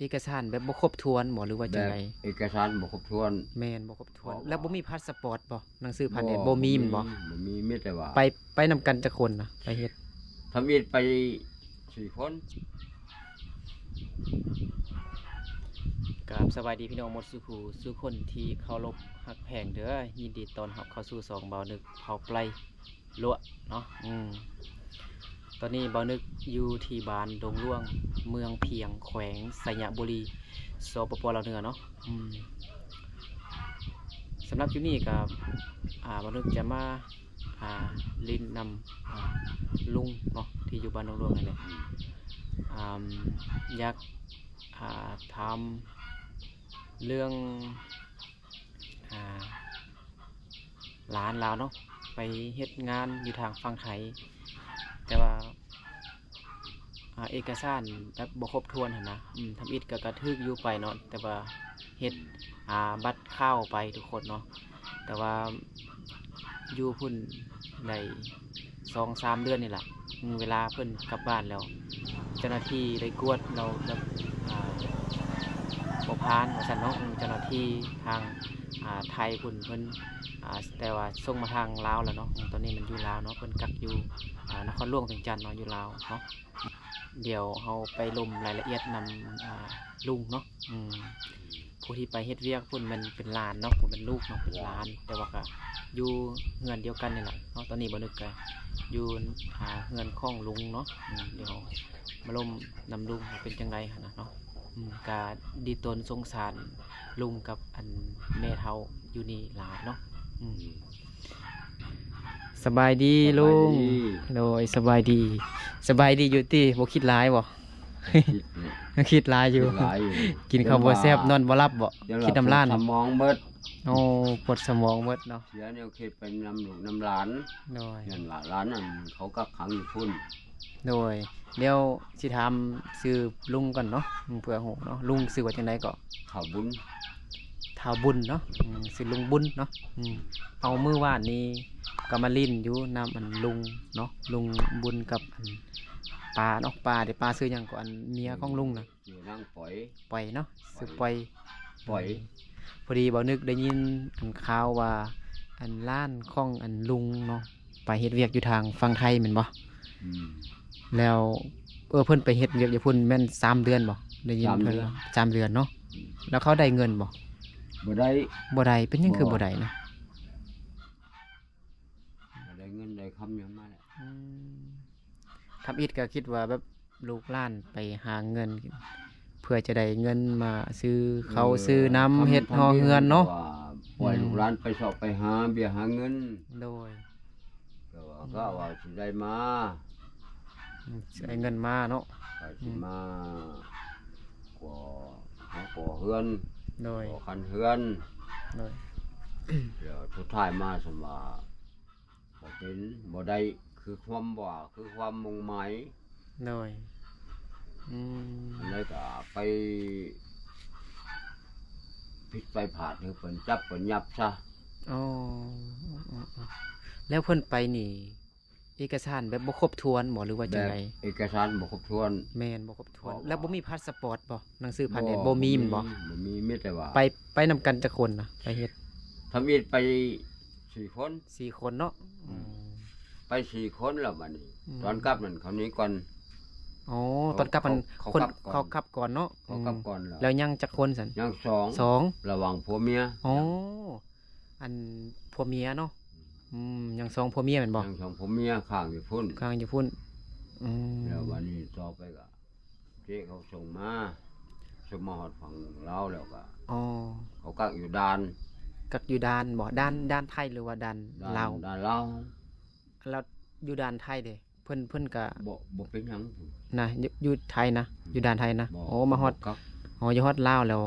เอกสารแบบบ่ครบถ้วนบ่หรือว่าแบจังบไดเอกสารบ่ครบถ้วนแม่นบ่ครบถ้วนแล้วเพราะว่าบ่มีพาสปอร์ตบ่หนังสือผ่านแดนบ่มีบ่แม่นบ่มีมีแต่ว่าไปนำกันจักคนน่ะไปเฮ็ดทำอิฐไป4 คน ครับสวัสดีพี่น้องหมดสุขูสุคนที่เคารพฮักแพงเด้อยินดีต้อนรับเข้าสู่2เบานึกเผาไกลลั่วเนาะตอนนี้เบานึกอยู่ที่บ้านดงร่วงเมืองเพียงแขวงไสยบุรีสปปลาวเหนือเนาะสำหรับที่นี่กับเบานึกจะมาลินนำลุงเนาะที่อยู่บ้านดงร่วงนั่นแหละอยากทำเรื่องร้านเราเนาะไปเฮ็ดงานอยู่ทางฝั่งไทยแต่ว่าเอกสารแบบบ่ครบถ้วนหั่นนะทำอิฐก็กระทึกอยู่ไปเนาะแต่ว่าเฮ็ดบัตรเข้าไปทุกคนเนาะแต่ว่าอยู่พุ่นได้2-3 เดือนนี่แหละเวลาเพิ่นกลับบ้านแล้วเจ้าหน้าที่ได้กวดเราแบบบ่ผ่านว่าซั่นเนาะเจ้าหน้าที่ทางไทยเพิ่นแต่ว่าส่งมาทางลาวแล้วเนาะตอนนี้มันอยู่ลาวเนาะเพิ่นกักอยู่นครหลวงเวียงจันทน์เนาะอยู่ลาวเนาะเดี๋ยวเฮาไปลงรายละเอียดนำลุงเนาะผู้ที่ไปเฮ็ดเวียกพุ่นมันเป็นหลานเนาะผมเป็นลูกเนาะเป็นหลานแต่ว่าก็อยู่เฮือนเดียวกันนี่แหละเนาะตอนนี้บ่นึกก็อยู่เฮือนของลุงเนาะเดี๋ยวมาลมนำลุงเป็นจังไดหั่นน่ะเนาะกาดีตนสงสารลุงกับอันแม่เฒ่าอยู่นี่หลายเนาะสบายดีลุงโดยสบายดีอยู่ติบ่คิดร้ายบ่ คิดเนี่ย คิดร้ายอยู่ คิดหลายอยู่ กินข้าวบ่แซ่บนอนบ่หลับบ่คิดน้ำล้าน สมองเบิด โอ้ปวดสมองหมดเนาะเสียแนวคิดเป็นนำลูกนำหลาน โดย นั่นล่ะหลานนั่นเขาก็ขังอยู่พุ่น โดยเดี๋ยวสิถามชื่อลุงก่อนเนาะเพื่อฮู้เนาะลุงชื่อว่าจังไดก็ ข้าวบุญ ท้าวบุญเนาะชื่อลุงบุญเนาะเอามื้อวานนี้ก็มาลิ้นอยู่นำอันลุงเนาะลุงบุญกับอันป้าเนาะป้าเดี๋ยวป้าชื่อหยังก็อันเมียของลุงน่ะ อยู่นั่งปล่อย ปล่อยเนาะชื่อปล่อย ปล่อย พอดีบ่นึกได้ยินอันข่าวว่าอันล้านของอันลุงเนาะไปเฮ็ดเวียกอยู่ทางฝั่งไทยแม่นบ่ อืม แล้วเพิ่นไปเฮ็ดเวียกอยู่พุ่นแม่น3 เดือนบ่ได้ยินเพิ่นว่า3 เดือนเนาะแล้วเขาได้เงินบ่บ่ได้ บ่ได้เป็นหยังคือบ่ได้นะ บ่ได้เงินได้คำหยังมาแล้ว ทำอิฐก็คิดว่าแบบลูกหลานไปหาเงิน เพื่อจะได้เงินมาซื้อเขาวซื้อน้ำเฮ็ดฮอเฮือนเนาะ ปล่อยลูกหลานไปสอบไปหาเบี้ยหาเงิน โดย ก็ว่าสิได้มา ใช้เงินมาเนาะ ก็สิมาก่อหาก่อเฮือน โดย ก่อคันเฮือน โดย เดี๋ยวสุดท้ายมาสมว่าบ่เป็นบ่ได้คือความว่าคือความมุ่งหมาย โดยอืม แล้วก็ไปผิดไปผาดคือเพิ่นจับเพิ่นยับซะ อ๋อแล้วเพิ่นไปนี่ เอกสารแบบบ่ครบถ้วนบ่หรือว่าจังได เอกสารบ่ครบถ้วน แม่นบ่ครบถ้วน เพราะว่า แล้วบ่มีพาสปอร์ตบ่หนังสือผ่านแดนบ่มีแม่นบ่ บ่มีมีแต่ว่า ไปนำกันจักคนนะไปเฮ็ด ทำอิฐไป4 คน 4 คนเนาะ ไป4 คนแล้วบัดนี้ อืม ตอนกลับนั่นเขาหนี้ก่อน อ๋อตอนกลับมัน เขา คน กลับก่อน เขากลับก่อนเนาะ เขากลับก่อน แล้วยังจักคนสัน ยัง สอง ระหว่างผัวเมีย อ๋ออันผัวเมียเนาะยัง2ผัวเมียแม่นบ่ ยังสองผัวเมียข้างอยู่พุ่น กลางอยู่พุ่นแล้ววันนี้ต่อไปก็เจ๊เขาส่งมาฮอดฝั่งลาวแล้วก็ อ๋อ เขากักอยู่ด่าน กักอยู่ด่านบ่ด่านไทยหรือว่าด่านลาว ด่านลาว แล้วอยู่ด่านไทยเด้เพิ่นก็ บ่เป็นหยัง นะอยู่ไทยนะอยู่ด่านไทยนะ บ่ โอ้มาฮอด กัก อยู่ฮอดลาวแล้ว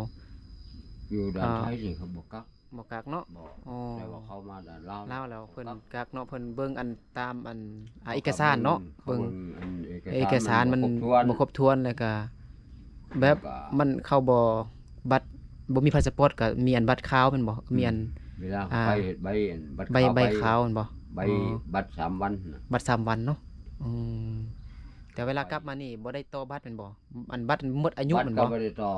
อยู่ด่านไทยสิเขาบ่กัก บ่กักเนาะ บ่ อ๋อ แต่ว่าเขามาด่านลาว ลาวแล้วเพิ่นกักเนาะเพิ่นเบิ่งอันตามอันเอกสารเนาะเบิ่ง อัน เอกสารมัน บ่ครบถ้วน บ่ครบถ้วนแล้วก็แบบ ก็ มันเข้าบ่บัตรบ่มีพาสปอร์ตก็มีอันบัตรขาวแม่นบ่มีอัน เวลา อ่า ไปเฮ็ดใบอันบัตร ใบขาวแม่นบ่ ใบบัตร3 วันน่ะ บัตร3 วันเนาะอืมแ แต่เวลากลับมานี่บ่ได้ต่อบัตรแม่นบ่อันบัตรหมดอายุ บัต แม่ ร น ก็ บ่ บ่ได้ต่อ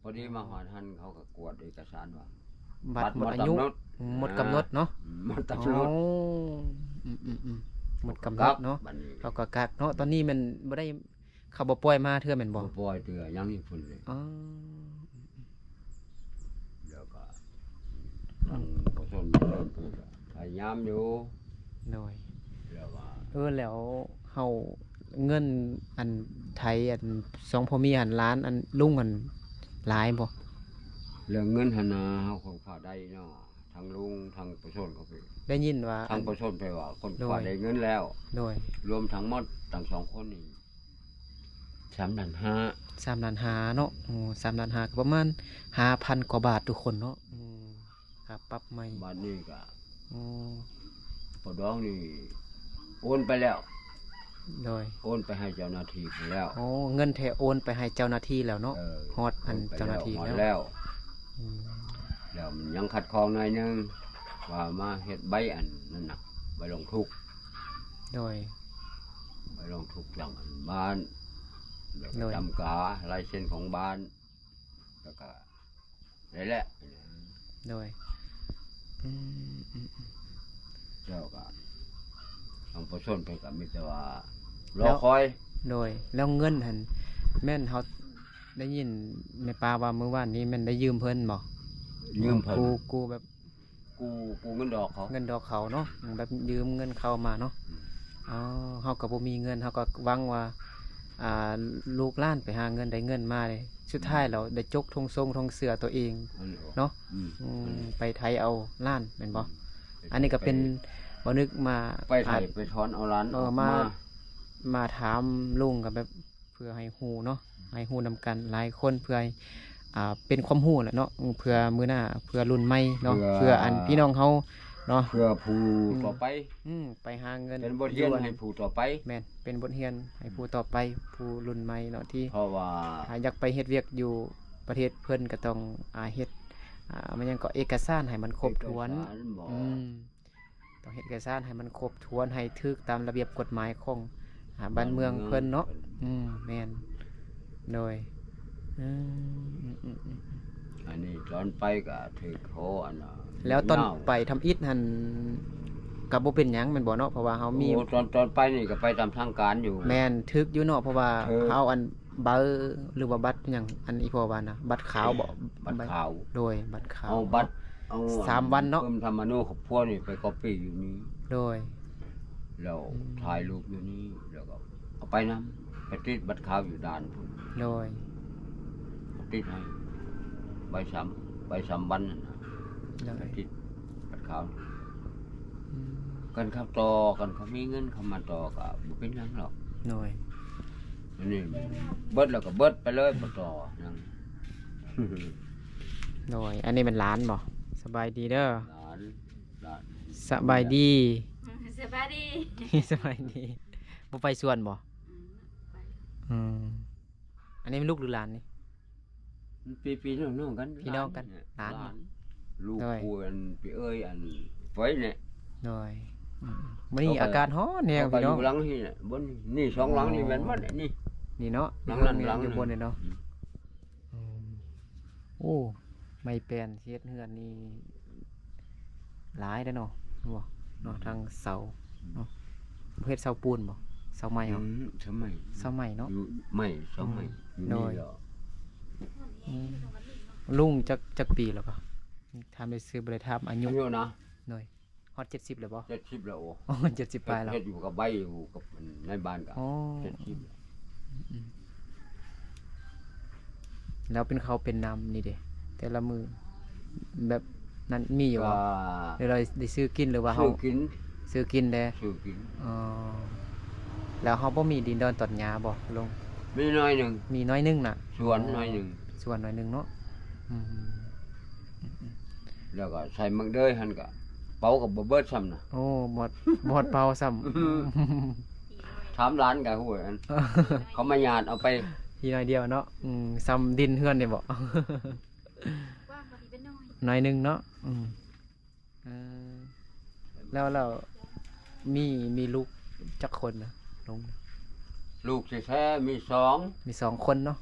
พอดีมาหอดหันเขาก็กวดเอกสารว่า บัตรหมดอายุ หมดกำหนดเนาะ หมด อ๋ กำหน อ ด หมดกำหนดเนาะ บัดนี้ เขาก็กักเนาะตอนนี้มันบ่ได้เขาบ่ปล่อยมาเทื่อแม่นบ่ บ่ปล่อยเตือยังนี่พุ่นเลย อ๋อ แล้วก็ทางประชาชนเริ่มพูดว่าพยายามอยู่ โดย แล้วว่า แล้วเฮาเงินอันไทยอันสองพ่อเมียหันล้านอันลุงอันหลายบ่ เรื่องเงินหนนาเฮาคนฝากได้เนาะทางลุงทางประชาชนเขาไป ได้ยินว่า ทางประชาชนไปว่าคน โดย ฝากได้เงินแล้ว โดย รวมทั้งหมดทั้งสองคนนี่3,500,000 3ล้านห้าเนาะโอ้3ล้านห้าก็ประมาณ 5,000 กว่าบาททุกคนเนาะครับปรับใหม่ บาทนี้ก็ โอ้ ปอดองนี่โอนไปแล้ว โดย โอนไปให้เจ้าหน้าที่ไปแล้ว โอ้เงินแท้โอนไปให้เจ้าหน้าที่แล้วเนาะ เออ ฮอดอันเจ้าหน้าที่ ฮอด แล้ว แล้ว อืม แล้วมันยังขัดข้องหน่อยนึงว่ามาเฮ็ดใบอันนั่นน่ะใบลงทุกข์ โดย ใบลงทุกข์หลังอันบ้านแล้ว โด ก็ ย จำกาลายเส้นของบ้านแล้วก็นี่แหละ โดยอืม เจ้าก็ทางประชาชนเพิ่นก็มีแต่ว่าร แล้ อ ว คอย โดยแล้วเงินหันแม่นเขาได้ยินแม่ป้าว่าเมื่อวานนี้แม่นได้ยืมเพิ่นบ่ ยืมเพิ่น กูแบบ กูเงินดอกเขา เงินดอกเขาเนาะแบบยืมเงินเขามาเนาะอ๋อเฮาก็บ่มีเงินเฮาก็หวังว่าลูกหล้านไปหาเงินได้เงินมาเลยสุดท้ายเราได้จกธงทรงธงเสือตัวเอง อันนี้ออก เนาะ อืม ไปไทยเอาล้านแม่นบ่อันนี้ก็เป็นบ่นึกมา ไปไทยไปถอนเอาร้านออกมา มาถามลุงกับแบบเพื่อให้ฮู้เนาะให้ฮู้นำกันหลายคนเพื่อให้เป็นความรู้แหละเนาะเพื่อมื้อหน้าเพื่อรุ่นใหม่เนาะเพื่ออันพี่น้องเฮาเนาะ เพื่อผู้ต่อไป ไปหาเงิน เป็นบทเรียนให้ผู้ต่อไป แม่นเป็นบทเรียนให้ผู้ต่อไปผู้รุ่นใหม่เนาะที่ เพราะว่า อยากไปเฮ็ดเวียกอยู่ประเทศเพิ่นก็ต้องเฮ็ดมันยังก็เอกสารให้มันครบถ้วน เอกสารบ่ ต้องเฮ็ดเอกสารให้มันครบถ้วนให้ถูกตามระเบียบกฎหมายของบ้านเมืองเพิ่นเนาะแม่นโดยอืม อันนี้ตอนไปก็ถือโคอันน่ะ แล้วตอน เา ไปทำอิฐหั่นก็บ่เป็นหยังแม่นบ่เนาะเพราะว่าเฮามี โอ้ตอนไปนี่ก็ไปตามทางการอยู่ แม่นทึกอยู่เนาะเพราะว่า ทึก เฮาอันเบอร์หรือว่าบัตรหยังอันอีพอว่านะบัตรขาวบ่ บัตรขาว โดยบัตรขาว เอาบัตรเอา 3 วันเนาะ เพิ่มธรรมโนของพวกนี่ไปก๊อปปี้อยู่นี่ โดย แล้วถ่ายรูปอยู่นี่แล้วก็เอาไปนํไปติดบัตรขาวอยู่ด่านพุ่น โดย ติดให้ใบ3วันนั่นน่ะ โด ไป ย ติดบัตรขาว อืม กันเขาต่อกันเขามีเงินเขามาต่อก็บ่เป็นหยังหรอก โดย อันนี้เบิดแล้วก็เบิดไปเลยบ่ต่อหยัง โดยอันนี้เป็นร้านบ่สบายดีเด้อ หลาน สบายดี สบายดี สบายดีบ่ไปสวนบ่อืมอันนี้เป็นลูกหรือหลานนี่ ปีน้องๆกัน พี่น้องกันหลาน ลูก โดย กูอันพี่เอ้ยอันไว้เนี่ย โดยมื้อนี้อากาศร้อนแนว เขาก็ พี่ อ น้อง ยู่หลังนี่น่ะบนนี่สองหลังนี่แม่นบ่เนี่ยนี่ นี่เนาะ หลังนั้นหลัง อยู่ นั้น บนนี่เนาะโอ้ไม่แปลนเฮ็ดเฮือนนี่หลายเด้อเนาะบ่เนาะทางเสาเนาะเฮ็ดเสาปูนบ่เสาไม้เหรอ สมัย เสาไม้เนาะ อยู่ไม่สมัยอยู่ โด นี่ ย เหรอ ลุงจักปีแล้วก็ถามได้ซื้อบ่ได้ถามอายุ อายุนะ หน่อยฮอด70แล้วบ่ 70แล้วโอ้ อ๋อ70ปลายแล้ว เฮ็ดอยู่กับใบอยู่กับในบ้านก็ อ๋อ 70 แล้วเป็นเขาวเป็นน้ำนี่เด้แต่ละมือแบบนั้นมีอยู่ ก็ บ่เดี๋ยวเราได้ซื้อกินหรือว่าเฮา ซื้อกิน ซื้อกินเด้ ซื้อกิน อ๋อแล้วเฮาบ่มีดินดอนตอดหญ้าบ่ลง มีน้อยหนึง มีน้อยหนึงน่ะ สวนน้อยหนึง ส่วนน้อยหนึงเนาะอืม แล้วก็ใส่มังเด้ยหั่นก็เป่ากับบ่เบิดซ้ำน่ะ โอ้บ่ฮอดเป่าซ้ำ ถามร้านก็ฮู้อันเขามาญาติเอาไป ทีน้อยเดียวเนาะซ้ำดินเฮือนนี่บ่ ว่างพอดีเป็นน้อย น้อยหนึงเนาะเออแล้วมีลูกจักคนนะลง ลูกแท้ๆมีสอง มีสองคนเนาะ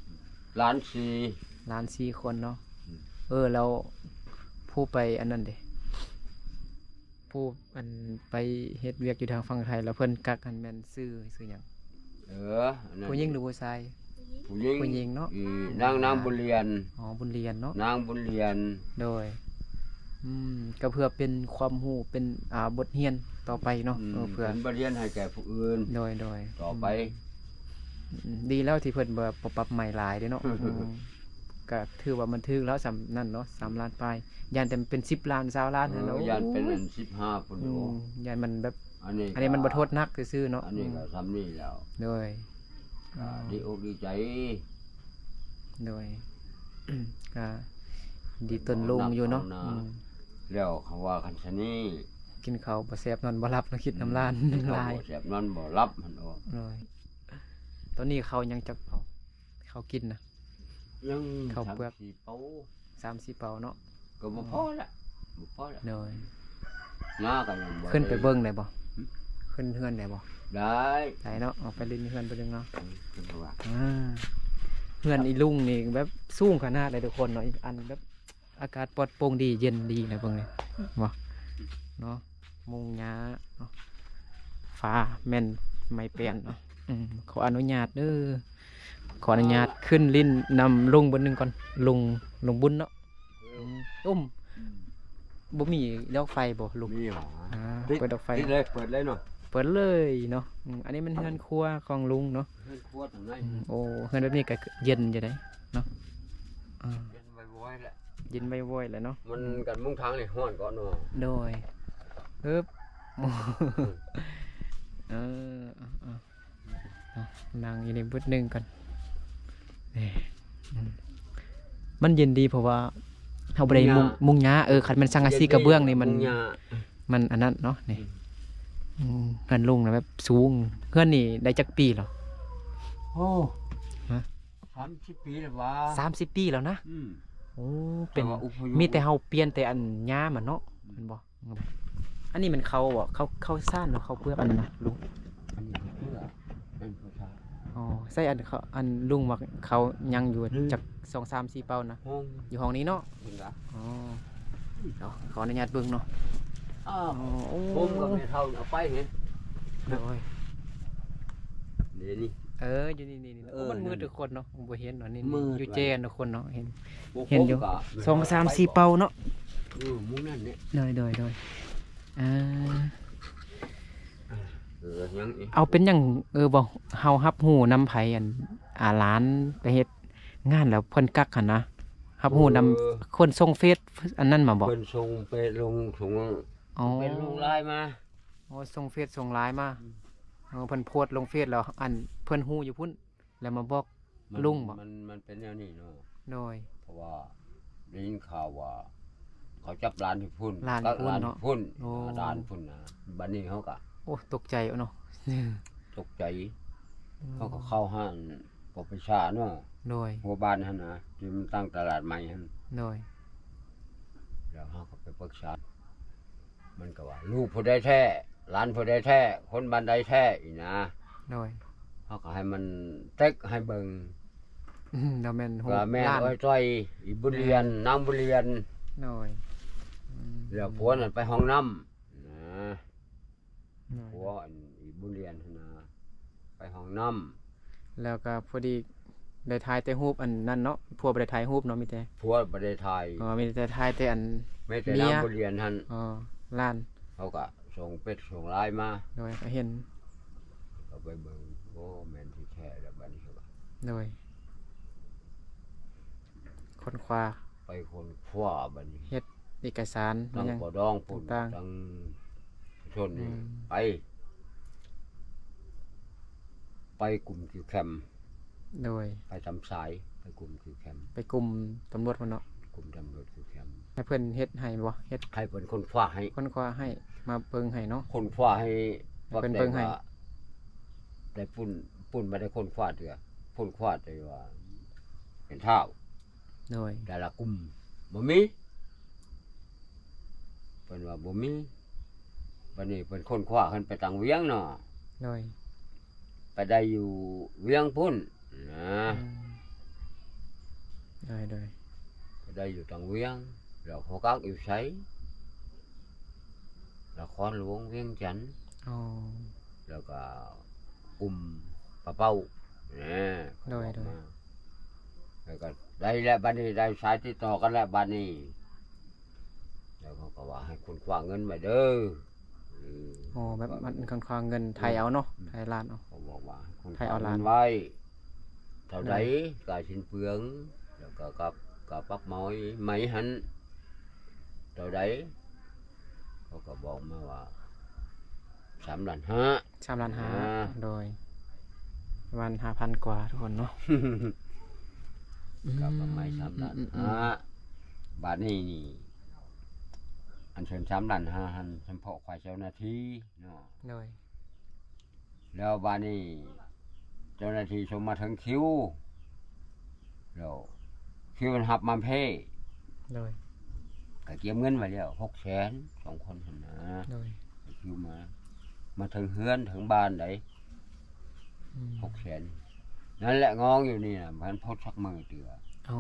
หลานสี่ หลานสี่คนเนาะ อืม แล้วผู้ไปอันนั้นเด้ผู้อันไปเฮ็ดเวียกอยู่ทางฝั่งไทยแล้วเพิ่นกักอันแม่นชื่อหยัง อันนั้น ผู้หญิงหรือผู้ชาย ผู้หญิง ผู้หญิงเนาะ นางบุญเรียน อ๋อบุญเรียนเนาะ นางบุญเรียน โดยก็เพื่อเป็นความรู้เป็นบทเรียนต่อไปเนาะเพื่อ เป็นบทเรียนให้แก่ผู้อื่น โดย ต่อไป ดีแล้วที่เพิ่นบ่ปรับใหม่หลายเด้เนาะ ก็ถือว่ามันถึกแล้วสำนั่นเนาะ3 ล้านปลายยานแต่เป็น10 ล้าน20 ล้านนั่นเนาะ ยันเป็นอัน15ปุ่น อื โอ้ ยานมันแบบ อันนี้ อันนี้มันบ่โทษนักซื่อๆเนาะ อันนี้ก็ทำนี่แล้ว โดย ก็ดีอกดีใจ โดย ก็ดีต้นลุงอยู่เนาะ แล้วเขาว่าคันชะนี้ กินข้าวบ่แซ่บนอนบ่หลับแล้วคิดน้ำลานลาย แสบนอนบ่รับมันโอ้ เลยตอนนี้เขายังจักเป่าเขากินนะ ยัง ข้าวเปลือก 3-4เป้า 3-4 เป่าเนาะ ก็บ่พอละบ่พอละ เลย หน้าก็ยังบ่ ขึ้นไปเบิ่งได้บ่ขึ้นเฮือนได้บ่ ได้ ได้เนาะออกไปเล่นเฮือนไปเบิ่งเนาะ ขึ้นไปว่า เฮือนอีลุงนี่แบบสูงขนาดเลยทุกคนเนาะอีกอันแบบอากาศปลอดโปร่งดีเย็นดีนะเบิ่งนี่บ่เนาะมุงหญ้าเนาะฟ้าแม่นไม้แป้นเนาะขออนุญาตเด้อขออนุญาตขึ้นลิ้นนำลุงบนหนึงก่อนลุงบุญเนาะบ่มีดอกไฟบ่ลุง มีหรอ เปิดดอกไฟ ติดเลยเปิดเลยเนาะ เปิดเลยเนาะอันนี้มันเฮือนครัวของลุงเนาะ เพิ่นครัวทางไหน โอ้เฮือนแบบนี้ก็เย็นจะได้เนาะเป็นไว้ไว้แหละ เย็นไว้ๆแหล้วเนาะ มันกันมุ่งทางนี่ฮ้อนก่อนเนาะ โดยปึ๊บเออนั่งอยู่ในบุดหนึงก่อนนี่มันเย็นดีเพราะว่าเฮาบ่ได้มุงหญ้าคันมันสังกะสีกระเบื้องนี่มัน มุงหญ้า มันอันนั้นเนาะนี่เฮือนลุงนะแบบสูงเฮือนนี่ได้จักปีแล้ว โอ้ ฮะ 30 ปีแล้ววะ 30 ปีแล้วนะ อืม โอ้เป็น แต่ว่าอุปโภค มีแต่เฮาเปลี่ยนแต่อันหญ้ามันเนาะแม่นบ่อันนี้มันเขาบ่เขาซ่านหรือเขาเปลือกอันนั้นนะลุง อันนี้เพื่อเป็นผู้ชาย อ๋อใส่อันเขาอันลุงว่าเขายังอยู่จัก2 3 4 เป้านะ ห้อง อยู่ห้องนี้เนาะ จริงเหรอ อ๋อเนาะขออนุญาตเบิ่งเนาะ อ้าว โอ้ ผมก็ไม่เท่าเอาไปเห็น โอ้ย เดี๋ยวนี้ อยู่นี่ๆๆ เอ โอ้ อ มันมืดทุกคนเนาะบ่เห็นเนาะนี่ มืด อยู่เจนทุกคนเนาะเห็น พวก เห็นอยู่ ผมก็ 2 3 4 เป้าเนาะ มุ้งนั่นเนี่ย โดยอ่า ยังอีก เอาเป็นหยังบ่เฮารับรู้นำไผอันหลานไปเฮ็ดงานแล้วเพิ่นกักหั่นนะรับรู้นำคนส่งเฟซอันนั้นมาบ่ เพิ่นส่งไปลงถุง อ๋อ เป็นลงลายมา โอ้ส่งเฟซส่งไลน์มาเพิ่นโพสต์ลงเฟซแล้วอันเพิ่นฮู้อยู่พุ่นแล้วมาบอก มัน ลุงบ่ มันเป็นแนวนี้เนาะ โดย เพราะว่าได้ยินข่าวว่า เขาจับร้านที่พุ่น ร้านที่พุ่น ร้าน เนาะ ที่พุ่น โอ้ ร้านพุ่นนะบัดนี้เขาก็ โอ้ตกใจเนาะ ตกใจเขาก็เข้าห้างปปชเนาะ โดย หัวบ้านหั่นนะที่มันตั้งตลาดใหม่หั่น โดย แล้วเขาก็ไปปรึกษามันก็ว่า ลูกผู้ใดแท้หลานผู้ใดแท้คนบ้านใดแท้อีนะ โดย เขาก็ให้มันเต็กให้เบิ่ง แล้วแม่นฮู้ ว่าแม่ ล้าน อ้อยจ้อยอีบุญเรียนนางบุญเรียน โดย แล้วผัวนั่นไปห้องน้ำนะ โดย ผัวอันอีบุญเรียนหั่นนะไปห้องน้ แล้วก็พอดีได้ถ่ายแต่รูปอันนั้นเนาะพวกบ่ได้ถ่ายรูปเนาะมีแต่ ำผัวบ่ได้ถ่าย มีแต่ถ่ายแต่อัน ไม่แต่ เมีย นางบุญเรียนหั่น ล้าน เขาก็ส่งเป็ดส่งไลน์มา โดยก็เห็น ก็ไปเบิ่งโอ้แม่นที่แท้แล้วบัดนี้เขาก็ โดยคนคว้า ไปคนคว้าบัดนี้ เอกสาร ทั้ง ยัง ปอดองปุ่น ต่างๆ ทั้งชนนี่ อืม ไปกลุ่มคือแคมป์ โดย ไปทำสายไปกลุ่มคือแคมป์ ไปกลุ่มตำรวจมันเนาะ กลุ่มตำรวจคือแคมป์ ให้เพิ่นเฮ็ดให้บ่เฮ็ด ให้เป็นคนคว้าให้ คนคว้าให้มาเบิ่งให้เนาะ คนคว้าให้ ให้เป็นเบิ่งให้ ว่าได้ปุ่นมาได้คนคว้าเถื่อคนคว้าได้ว่าเป็นเท้า โดย แต่ละกลุ่มบ่มีเพิ่นว่าบ่มีบัดนี้เพิ่นคนคว้าเพิ่นไปตังเวียงเนาะ โดย ไปได้อยู่เวียงพุ่นนะ โดย ไปได้อยู่ทางเวียงแล้วเขากักอยู่ไสนครหลวงเวียงจันทน์ อ๋อ แล้วก็กลุ่มปะเป้าเนี่ย โดย แล้วก็ได้แล้วบัดนี้ได้สายติดต่อกันแล้วบัดนี้แล้วเขาก็ว่าให้คุณคว้าเงินมาเด้อ โอ้แบบมันค่อนข้างเงินไทยเอาเนาะไทยล้านเอา เขาบอกว่าคุณ ให้เอาล้าน ไว้เท่าใดกาชิ้นเปลืองแล้วก็กับปักหมอยไหมหันเท่าใดเขาก็บอกมาว่า3.5 ล้าน 3 ล้าน อ่า 5โดยประมาณ 5,000 กว่าทุกคนเนาะ กับไม้3.5 ล้านบาทนี้นี่อันเชิญ3.5 ล้านหันเฉพาะควายเจ้าหน้าที่เนาะ โดย แล้วบาดนี้เจ้าหน้าที่ส่งมาถึงคิวแล้วคิวมันหับมาเพ่ โดย ก็เก็บเงินไว้แล้ว600,000 2 คนหั่นนะ โดย คิวมาถึงเฮือนถึงบ้านได้ อืม 600,000นั่นแหละงองอยู่นี่น่ะมันพดสักมือเตือ อ๋อ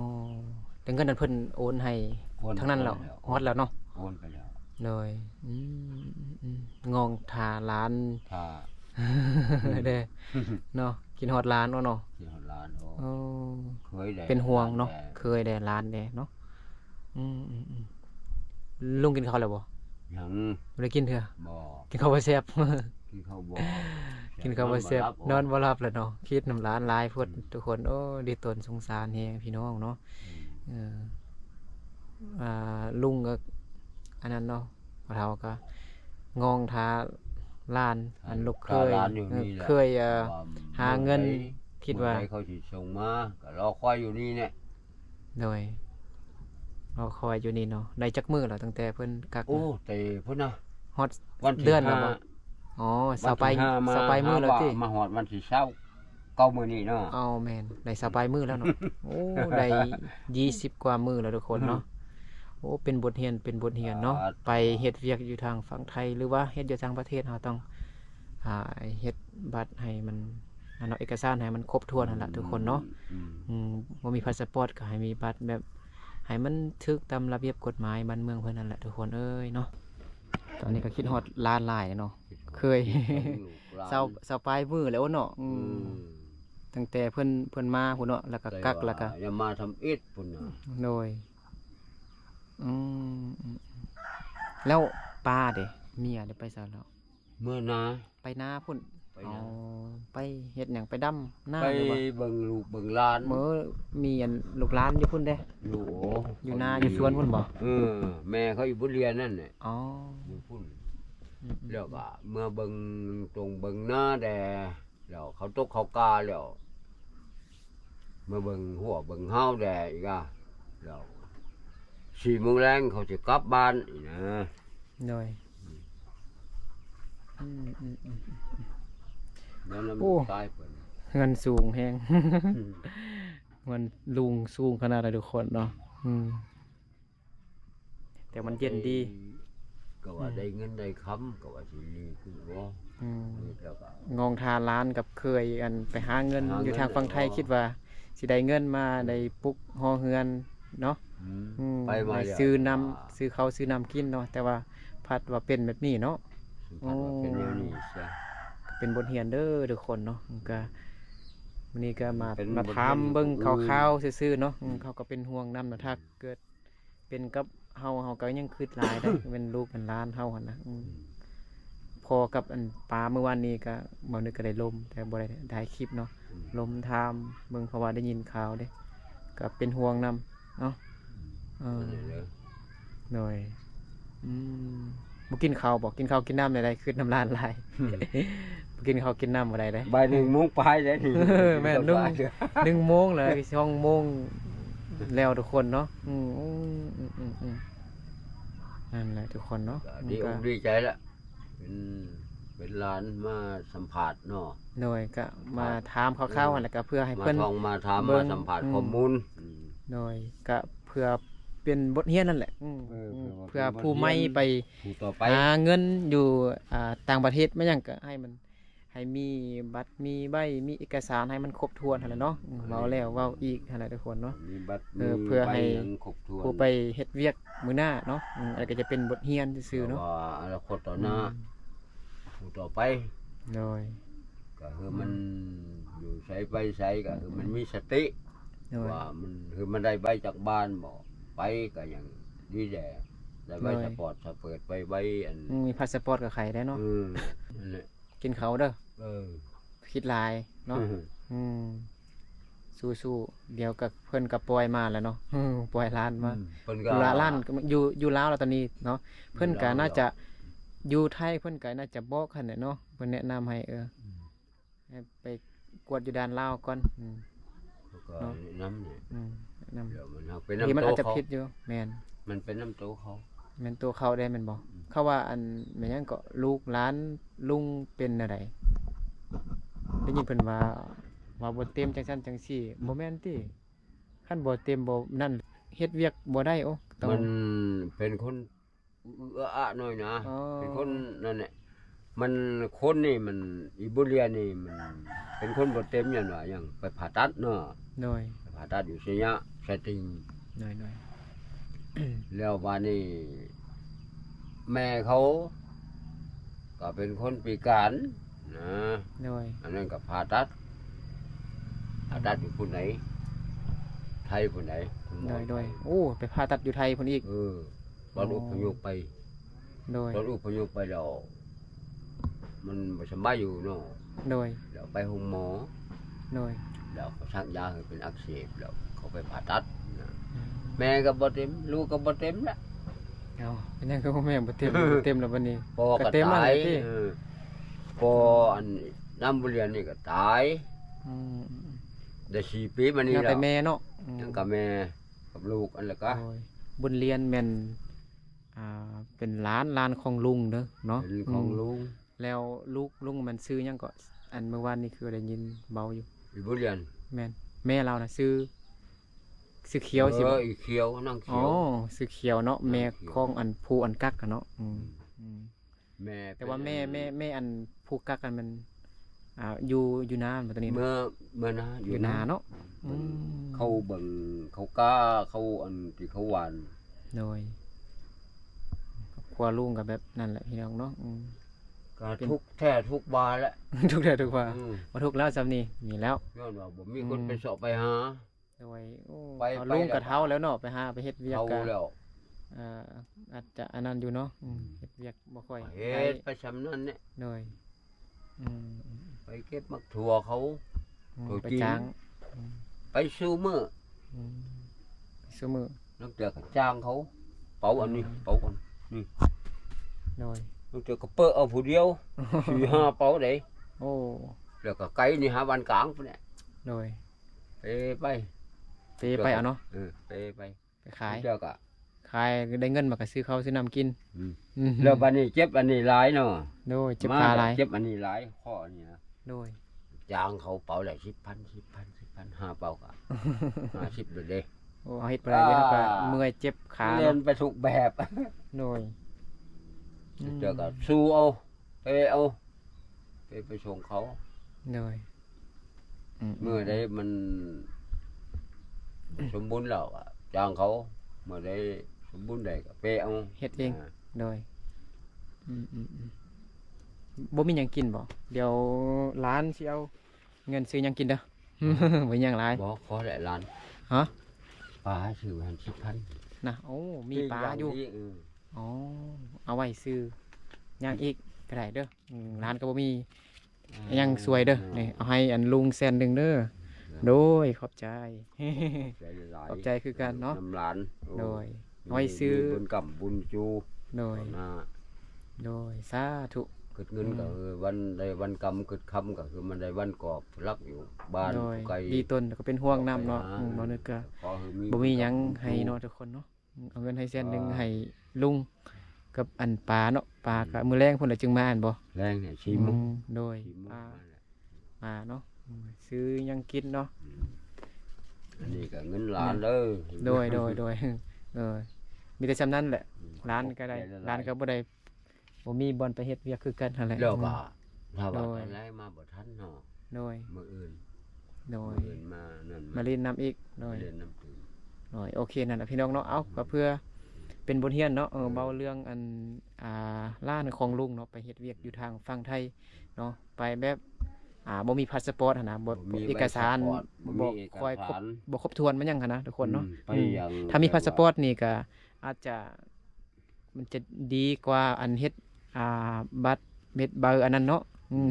แต่เงินนั้นเพิ่นโอนให้ โอน ทั้งนั้นแล้ว โอนแล้ว ฮอดแล้วเนาะ โอนไปแล้ว โดยงองทาล้าน ถ้า เด้เนาะกินฮอดล้านเนาะ ที่ฮอดล้านโอ้ โอ้ เคยได้ เป็นห่วงเนาะ แต่ เคยได้ล้านเด้เนาะลุงกินข้าวแล้วบ่ ยัง บ่ได้กินเถอะ บ่ กินข้าวบ่แซ่บ กินข้าวบ่ กินข้าวบ่แซ่บนอน บ่ บ่หลับแล้วเนาะคิดน้ำร้านหลายโพดทุกคนโอ้ดีตนสงสารแฮงพี่น้องเนาะเออลุงก็อันนั้นเนาะพ่อเฒ่าก็งองทาล้านอันลูกเคย ร้านอยู่นี่แหละ เคยหาเงินคิดว่า มื้อใเขาสิส่งมาก็รอคอยอยู่นี่เนี่ย โดยเราคอยอยู่นี่เนาะได้จักมื้อแล้วตั้งแต่เพิ่นกัก โอ้แต่พุ่นน่ะ ฮอด วันที่ เดือนแล้วบ่ ห้า อ๋อ วัน สาวไป ที่ห้ สาวไปมื้อแล้วติ มาฮอดวันที่เช้าเก้ามื้อนี้เนาะ เอาแม่นได้สาวไปมื้อแล้วเนาะ โอ้ได้20กว่ามื้อแล้วทุกคนเนาะโอ้เป็นบทเรียนเนาะไปเฮ็ดเวียกอยู่ทางฝั่งไทยหรือว่าเฮ็ดอยู่ทางประเทศเราต้องเฮ็ดบัตรให้มันอันเนาะเอกสารให้มันครบถ้วนนั่นล่ะทุกคนเนาะ บ่มีพาสปอร์ตก็ให้มีบัตรแบบให้มันถูกตามระเบียบกฎหมายบ้านเมืองเพิ่นนั่นแหละทุกคนเอ้ยเนาะตอนนี้ก็คิดฮอดล้านหลายเนาะเคย เซาปลายมือแล้วเนาะตั้งแต่เพิ่นมาพุ่นเนาะแล้วก็กักแล้วก็ อย่ามาทำอิฐพุ่นน่ะ โดยแล้วป้าเด้เมียได้ไปซะแล้ว เมื่อนะ ไปนาพุ่น ไป อ๋อ นะ ไปเฮ็ดหยังไปดำหน้า ไป หรือว่า เบิ่งลูกเบิ่งหลาน มื้อมีอันลูกหลานอยู่พุ่นเด้ ลูกโอ้ อยู่นาอยู่สวนพุ่นบ่ แม่เขาอยู่บุญเรียนนั่นน่ะ อ๋อ อยู่พุ่นแล้วก็เมื่อเบิ่งตรงเบิ่งหน้าแดแล้วเขาตกเขากาแล้วเมื่อเบิ่งหัวเบิ่งเฮาแดอีกอ่ะแล้ว4 โมงแรงเขาจะกลับบ้านอีกนะ โดย นั่นน่ะ โอ้ มันตายเพิ่น เงินสูงแฮง เงินลุงสูงขนาดไหนทุกคนเนาะแต่มันเย็นดี ก็ว่าได้เงินได้คำก็ว่าสิดีขึ้นบ่ แล้วก็ งองทาล้านกับเคยอันไปหาเงิน หาเงิน อยู่ทางฝั่งไทยคิดว่าสิได้เงินมาได้ปลุกหอเฮือนเนาะ ไปมา ได้ แล้ว ซื้อน้ำซื้อข้าวซื้อน้ำกินเนาะแต่ว่าพัดว่าเป็นแบบนี้เนาะ สุพรรณว่าเป็นแนวนี้ซะ เป็นบทเรียนเด้อทุกคนเนาะมันก็วันนี้ก็มา เป็น มา บทเรียน ถามเบิ่ง ของ ข่าวๆซื่อๆเนาะเขาก็เป็นห่วงนำนะถ้าเกิดเป็นกับเฮาก็ยังคิดหลายได้ เป็นลูกเป็นหล้านเฮาหั่นนะพอกับอันปลาเมื่อวานนี้ก็บ่นึกก็ได้ลมแต่บ่ได้ถ่ายคลิปเนาะลมทามเบิ่งเพราะว่าได้ยินข่าวเด้ก็เป็นห่วงนำเนาะนั่นแหละ หน่อยบ่กินข้าวบ่กินข้าวกินน้ำได้คือน้ำลายไหลบ่กินข้าวกินน้ำบ่ได้เด้ บ่าย1 โมงปลายได้นี่ แม่น1 โมงเลย2 โมงแล้วทุกคนเนาะนั่นแหละทุกคนเนาะ ก็ดีอกดีใจละเป็นหลานมาสัมภาษณ์เนาะ หน่อยก็มาถามคร่าวๆหั่นแหละก็เพื่อให้ มา เพิ่น ท่องมาถาม เบิ่ มาง สัมภาษณ์ข้อมูล หน่อยก็เพื่อเป็นบทเรียนนั่นแหละเพื่อผู้ใหม่ไป ผู้ต่อไป หาเงินอยู่ต่างประเทศไม่หยังก็ให้ ให้มีบัตรมีใบมีเอกสารให้มันครบถ้วนหั่นแหละเนาะเว้าแล้วเว้าอีกหั่นแหละทุกคนเนาะ มีบัตร เพื่อให้ มีใบยังครบถ้วน ผู้ไปเฮ็ดเวียกมื้อหน้าเนาะอันนก็จะเป็นบทเรียนซื่อๆเนาะ ว่าอนาคตต่อหน้าผู้ต่อไป โดย ก็คือมันอยู่ใช้ไปใช้ก็คือมันมีสติ โดย ว่ามันคือมันได้ใบจากบ้านบ่ไปก็อย่างดีแด่ได้ใบ โดย สปอร์ตสเปิดไปใบอัน มีพาสปอร์ตกับใครได้เนาะ นั่นแหละ กินเขาวเด้อ เออ คิดหลายเนาะอืมสู้ๆเดี๋ยวกับเพิ่นก็ปล่อยมาแล้วเนาะปล่อยล้านมา เพิ่นก็ ล้านก็อยู่ลาวแล้วตอนนี้เนาะเพิ่นก็น่าจะอยู่ไทยเพิ่นก็น่าจะบอกคั่นแหละเนาะเพิ่นแนะนำให้ให้ไปกวดอยู่ด้านลาวก่อนเขาก็น้ำเนี่ย แนะนำ เดี๋ยวมันเอาเป็น ที่มัน น้ำโต อาจจะ เขา ผิดอยู่แม่น มันเป็นน้ำโตเขา แม่นตัวเขาได้แม่นบ่เขาว่าอันแม่นหยังก็ลูกหลานลุงเป็นอะไรได้ยินเพิ่นว่าบ่เต็มจังซั่นจังซี่บ่แม่นติคันบ่เต็มบ่นั่นเฮ็ดเวียกบ่ได้โอ้ต้อง มันเป็นคนเอื้ออะหน่อยนะ อ๋อ เป็นคนนั่นแหละมันคนนี่มันอิบุเรียนี่มันเป็นคนบ่เต็มอย่างว่าอย่างไปผ่าตัดเนาะ โดย ไปผ่าตัดอยู่เสียสติง หน่อย แล้ววันนี้แม่เขา ก็เป็นคนปีการนะ ๆโดย อันนั้นก็ผ่าตัดอยู่ผู้ไหนไทยผู้ไหนคุณหมอ โดยโอ้ไปผ่าตัดอยู่ไทยพุ่นอีก ตอนอพยพไป โดย ตอนอพยพไปแล้วมันบ่สบายอยู่เนาะ โดย แล้วไปห้องหมอ โดย แล้วเขาชักยาให้เป็นอักเสบแล้วเขาไปผ่าตัดนะแม่ก็บ่เต็มลูกก็บ่เต็มละ เอาเป็นหยังคือพ่อแม่บ่เต็มเต็มแล้วบัดนี้ พอ ก็ ก็ เต็มมา ตา เลย ยพี่ พออันน้ำบุเรียนนี่ก็ตาย อืม ได้4 ปีมานี่ ยัง แล้ แต่ ว แม่เนาะ ยังกับแม่กับลูกอันละก็ โอ้ยบุญเรียนแม่นเป็นล้านของลุงเด้อเนาะ เป็นของลุง แล้วลุงมันซื้อหยังก็อันเมื่อวานนี่คือได้ยินเบาอยู่ อีบุเรียน แม่นแม่เราน่ะซื้อเขียวสิบ่ อีเขียวนั่ง อ๋ เขี อ ยว ซื้อเขียวเนาะแม่ เขียว ของอันผู้อันกักกันเนาะอืม แม่ แต่ว่าแม่อันผู้กักกันมันอยู่นานบ่ตอนนี้ เมื่ เนาะ อเมื่อนะ อยู่นาเนาะ เขาเบิ่งเขากล้าเขาอันที่เขาหวาน โดยครอบครัวลุงก็แบบนั่นแหละพี่น้องเนาะ ก็ทุกแท้ทุกบาแล้ว ทุกเดือนทุกว่า อืม มาทุกแล้วซ้ำนี่มีแล้ว ย้อนว่าบ่มีคนไปเสาะไปหา โดยโอ้ ไป เอา ไป ลุงกับ แล้ว เท้าแล้วเนาะไปหาไปเฮ็ดเวียก เขา กัน แล้ว อาจจะอันนั้นอยู่เนาะเฮ็ดเวียกบ่ค่อย เฮ็ดไปสำนั้นเนี่ย โดยอืม ไปเก็บมักถั่วเขา ตัว ไป จริง จ้าง ไปซื้อมื้อ อืมซุมื้อ นักเจอก็จ้างเขาเป๋าอันนี้เป๋าก่อน โดย นักเจอก็เปิดเอาผู้เดียว 4-5 เป๋าได้ โอ้ แล้วก็ไก่นี่หาบ้านกลางพุ่นแหละ โดย ไป ไปเอาเนาะ ไป ไปขาย เจ้าก็ ขายได้เงินมาก็ซื้อข้าวซื้อน้ำกิน อืม อืม แล้วบัดนี้เจ็บอันนี้หลายเนาะ โดยเจ็บขาหลาย เจ็บอันนี้หลายข้อนี่นะ โดย จ้างเขาเป๋าละ10,000 5เป๋าก็50เลยเด้ โอ้เอาเฮ็ดบ่ได้เดี๋ยวเราก็เมื่อยเจ็บขา เล่ เนาะ นไปทุกแบบ โดย เจ้าก็สู้เอาเอาไปส่งเขา โดย เมื่อใดมันสมบูรณ์แล้วอะจ้างเขาเมื่อใดสมบูรณ์ได้ก็ไปเอา เฮ็ดเอง โดยบ่มีหยังกินบ่เดี๋ยวร้านสิเอาเงินซื้อหยังกินเด้อ บ่มีหยังหลาย บ่ขอหลายล้าน ฮะ ปลาซื้อหัน10,000 น่ะโอ้มีปลาอยู่ อ๋อเอาไว้ซื้อย่างอีกก็ได้เด้อร้านก็บ่มีหยังสวยเด้อนี่เอาให้อันลุงแสนหนึงเด้อโดยขอบใจ ขอบใจคือกันเนาะ น้ำหลาน โดยเอาไว้ซื้อ มีบุญกำบุญจู โดย นะ โดยสาธุ เกิดเงินก็คือวันใดวันกำเกิดคำก็คือมันได้วันกอบรักอยู่บ้าน โดย ไกล ดีต้นก็เป็นห่วงน้ำเนาะบ่นึกก็ ขอให้ บ่มีหยังให้เนาะทุกคนเนาะเอาเงินให้แสนหนึงให้ลุงกับอันปลาเนาะปลาก็มื้อแรงพุ่นละจึงมาอันบ่ แรงเนี่ยชีมุก โดย ชีมุก ปลามาเนาะซื้อหยังกินเนาะ อันนี้ก็เงินหลานเด้อ โดยมีแต่ซำนั้นแหละร้านก็ได้ร้านก็บ่ได้บ่มีบ่อนไปเฮ็ดเวียกคือกันนั่นแหละ แล้วก็ ถ้าว่า โดย อะไรมาบ่ทันเนาะ โดย มื้ออื่น โดย มื้ออื่นมานั่น มาเล่นน้ำอีกโด มาย เล่นน้ำตื่น โดยโอเคนั่นแหละพี่น้องเนาะเอาก็เพื่อเป็นบทเรียนเนาะเบาเรื่องอันล้านของลุงเนาะไปเฮ็ดเวียกอยู่ทางฝั่งไทยเนาะไปแบบบ่มีพาสปอร์ตหั้นนะบ่ มี เอกสาร ใบพสปอร์ต บ่ มีเอก ค่อยครบ สาร บ่ครบถ้วนมันหยังหั้นนะทุกคนเนาะ ไปอย่าง ถ้ามีพาสปอร์ตนี่ก็อาจจะมันจะดีกว่าอันเฮ็ดบัตรเม็ดเบอร์อันนั้นเนาะ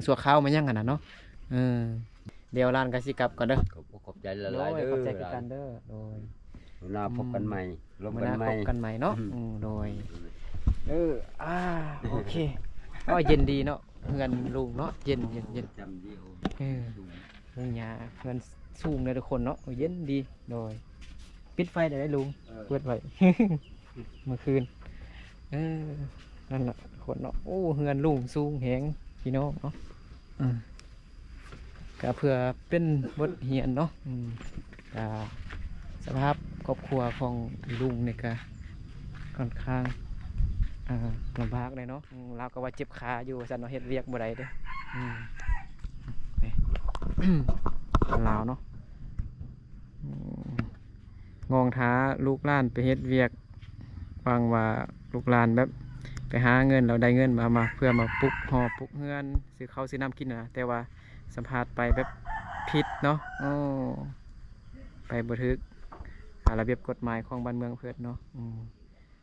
สัวข้าวมันหยังหั้นน่ะเนาะเดี๋ยวร้านก็สิกลับก่อนเด้อ ขอบใจละลาย โด เด้ ย อ ขอบใจคือกันเด้อโดย หน้าพบกันใหม่ร่วม มื้อ กั ห น น้า ใหม่ พบกันใหม่เนาะโดยโอเคก็เย็นดีเนาะเฮือนลุงเนาะเย็น จำเดียว ลุงยาเฮือนสูงเลยทุกคนเนาะเย็นดีโดยปิดไฟได้ลุงเปิดไว้ เมื่อคืนนั่นแหละทุกคนเนาะโอ้เฮือนลุงสูงแหงพี่น้องเนาะก็เพื่อเป็นบทเรียนเนาะก็สภาพครอบครัวของลุงเนี่ยก็ค่อนข้างลำบากเลยเนาะเราก็ว่าเจ็บขาอยู่สันเนาะเฮ็ดเวียกบ่ได้เด้นี่ ลาวเนาะงองท้าลูกหล้านไปเฮ็ดเวียกฟังว่าลูกหล้านแบบไปหาเงินเราได้เงินมาเพื่อมาปลุกห่อปลุกเฮือนซื้อข้าวซื้อน้ำกินนะแต่ว่าสัมภาษณ์ไปแบบผิดเนาะไปบ่ถึกระเบียบกฎหมายของบ้านเมืองเพื่อนเนาะ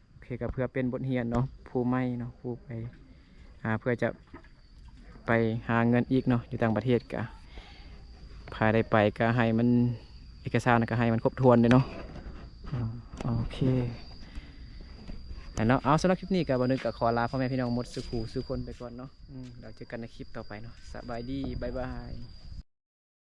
โอเคก็เพื่อเป็นบทเรียนเนาะผู้ไม่เนาะผู้ไปเพื่อจะไปหาเงินอีกเนาะอยู่ต่างประเทศกะพาได้ไปก็ให้มันเอกสารก็ให้มันครบถ้วนเลยเนาะโอเคแต่เนาะเอาสำหรับคลิปนี้ก็บ่นึกก็ขอลาพ่อแม่พี่น้องหมดสุขูสุคนไปก่อนเนาะเดี๋ยวเจอกันในคลิปต่อไปเนาะสบายดีบ๊ายบาย